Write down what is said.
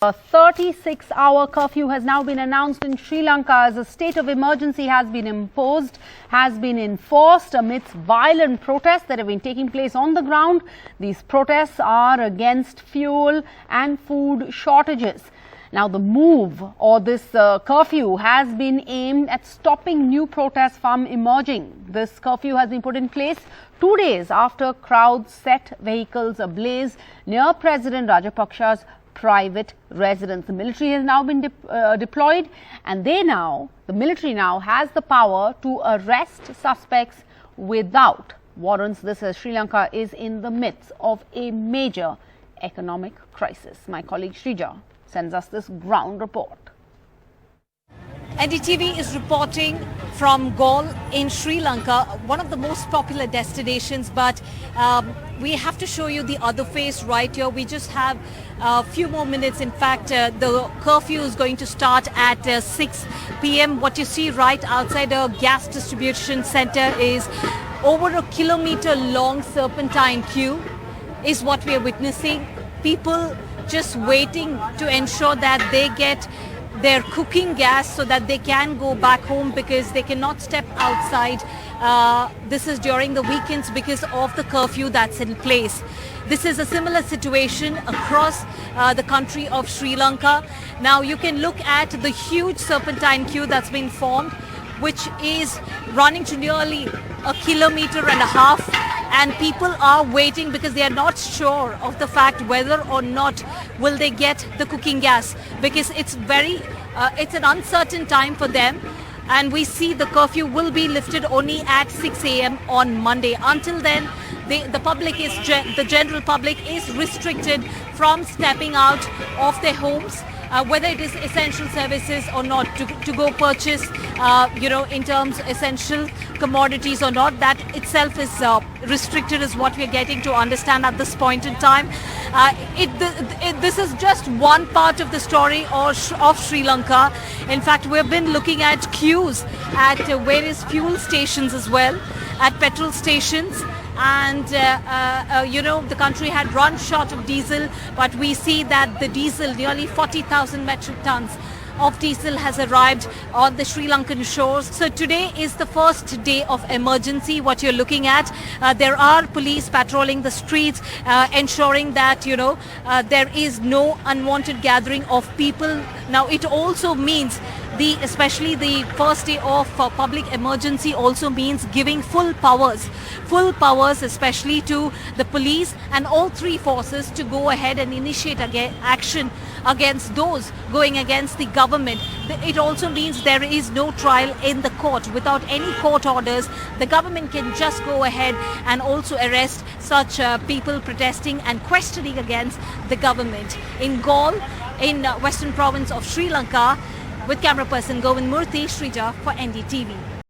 A 36-hour curfew has now been announced in Sri Lanka as a state of emergency has been enforced amidst violent protests that have been taking place on the ground. These protests are against fuel and food shortages. Now, the move or this curfew has been aimed at stopping new protests from emerging. This curfew has been put in place 2 days after crowds set vehicles ablaze near President Rajapaksa's private residence. The military has now been deployed, and the military now has the power to arrest suspects without warrants. This as Sri Lanka is in the midst of a major economic crisis. My colleague Shrija sends us this ground report. NDTV is reporting from Galle in Sri Lanka, one of the most popular destinations, but we have to show you the other face right here. We just have a few more minutes. In fact, the curfew is going to start at 6 p.m. What you see right outside a gas distribution center is over a kilometer-long serpentine queue is what we are witnessing. People just waiting to ensure that they get their cooking gas so that they can go back home because they cannot step outside. This is during the weekends because of the curfew that's in place. This is a similar situation across the country of Sri Lanka. Now you can look at the huge serpentine queue that's been formed, which is running to nearly 1.5 kilometers, and people are waiting because they are not sure of the fact whether or not will they get the cooking gas, because it's an uncertain time for them. And we see the curfew will be lifted only at 6 a.m. on Monday. Until then, the general public is restricted from stepping out of their homes, whether it is essential services or not, to go purchase, in terms of essential commodities or not. That itself is restricted, is what we are getting to understand at this point in time. This is just one part of the story of Sri Lanka. In fact, we've been looking at queues at various fuel stations as well, at petrol stations. And, the country had run short of diesel, but we see that the diesel, nearly 40,000 metric tons of diesel has arrived on the Sri Lankan shores. So today is the first day of emergency. What you're looking at, there are police patrolling the streets, ensuring that, there is no unwanted gathering of people. Now, it also means especially the first day of public emergency also means giving full powers especially to the police and all three forces to go ahead and initiate action against those going against the government. It also means there is no trial in the court. Without any court orders, the government can just go ahead and also arrest such people protesting and questioning against the government. In Galle, in western province of Sri Lanka, with camera person Govind Murthy, Shrija for NDTV.